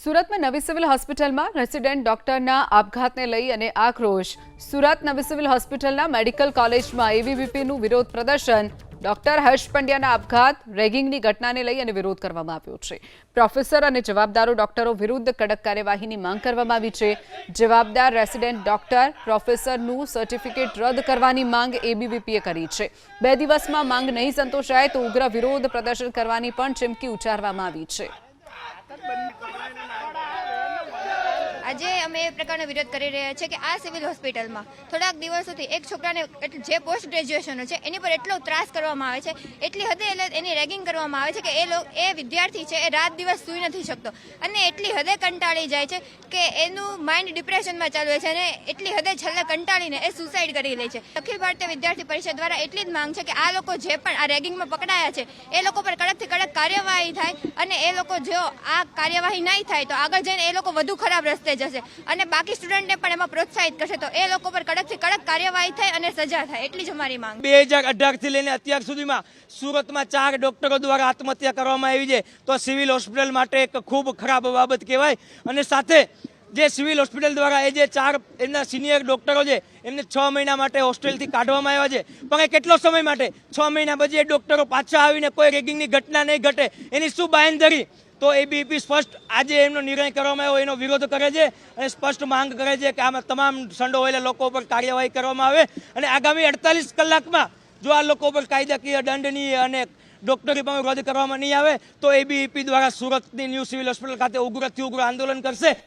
સુરતમાં નવી સિવિલ હોસ્પિટલમાં રેસિડેન્ટ ડોક્ટરના આપઘાતને લઈ અને આક્રોશ। સુરત નવી સિવિલ હોસ્પિટલના મેડિકલ કોલેજમાં એબીવીપીનું વિરોધ પ્રદર્શન। ડોક્ટર હર્ષ પંડ્યાના આપઘાત રેગિંગની ઘટનાને લઈ અને વિરોધ કરવામાં આવ્યો છે। પ્રોફેસર અને જવાબદારો ડોક્ટરો વિરુદ્ધ કડક કાર્યવાહીની માંગ કરવામાં આવી છે। જવાબદાર રેસિડેન્ટ ડોક્ટર પ્રોફેસરનું સર્ટિફિકેટ રદ કરવાની માંગ એબીવીપીએ કરી છે। 2 દિવસમાં માંગ નહીં સંતોષાય તો ઉગ્ર વિરોધ પ્રદર્શન કરવાની પણ ચીમકી ઉચ્ચારવામાં આવી છે। આજે અમે એ પ્રકારનો વિરોધ કરી રહ્યા છીએ કે આ સિવિલ હોસ્પિટલમાં થોડાક દિવસોથી એક છોકરાને જે પોસ્ટ ગ્રેજ્યુએશનનો છે એની પર એટલો ત્રાસ કરવામાં આવે છે, એટલી હદે એની રેગિંગ કરવામાં આવે છે કે એ વિદ્યાર્થી છે એ રાત દિવસ સૂઈ નથી શકતો અને એટલી હદે કંટાળી જાય છે કે એનું માઇન્ડ ડિપ્રેશનમાં ચાલુ છે અને એટલી હદે છેલ્લે કંટાળીને એ સુસાઇડ કરી લે છે। અખિલ ભારતીય વિદ્યાર્થી પરિષદ દ્વારા એટલી જ માંગ છે કે આ લોકો જે પણ આ રેગિંગમાં પકડાયા છે એ લોકો પર કડકથી કડક કાર્યવાહી થાય અને એ લોકો જો આ કાર્યવાહી નહીં થાય તો આગળ જઈને એ લોકો વધુ ખરાબ રસ્તે જશે અને બાકી સ્ટુડન્ટને પણ એમાં પ્રોત્સાહિત કરશે તો એ લોકો પર કડકથી કડક કાર્યવાહી થાય અને સજા થાય, એટલી જ અમારી માંગ। 2018 થી લઈને અત્યાર સુધીમાં સુરતમાં 4 ડોક્ટરો દ્વારા આત્મહત્યા કરવામાં આવી છે તો સિવિલ હોસ્પિટલ માટે એક ખૂબ ખરાબ બાબત કહેવાય। અને સાથે જે સિવિલ હોસ્પિટલ દ્વારા એ જે 4 એમના સિનિયર ડોક્ટરો છે એમને 6 મહિના માટે હોસ્ટેલથી કાઢવામાં આવ્યા છે, પણ એ કેટલો સમય માટે? 6 મહિના પછી એ ડોક્ટરો પાછા આવીને કોઈ રેગિંગની ઘટના નહીં ઘટે એની શું બાંયધરી? તો એબીવીપી સ્પષ્ટ આજે એમનો નિર્ણય કરવામાં આવ્યો એનો વિરોધ કરે છે અને સ્પષ્ટ માંગ કરે છે કે આમાં તમામ સંડોવાયેલા લોકો પર કાર્યવાહી કરવામાં આવે અને આગામી 48 કલાકમાં જો આ લોકો પર કાયદાકીય દંડનીય અને ડોક્ટરી પણ રદ કરવામાં નહીં આવે તો એબીવીપી દ્વારા સુરતની ન્યૂ સિવિલ હોસ્પિટલ ખાતે ઉગ્રથી ઉગ્ર આંદોલન કરશે।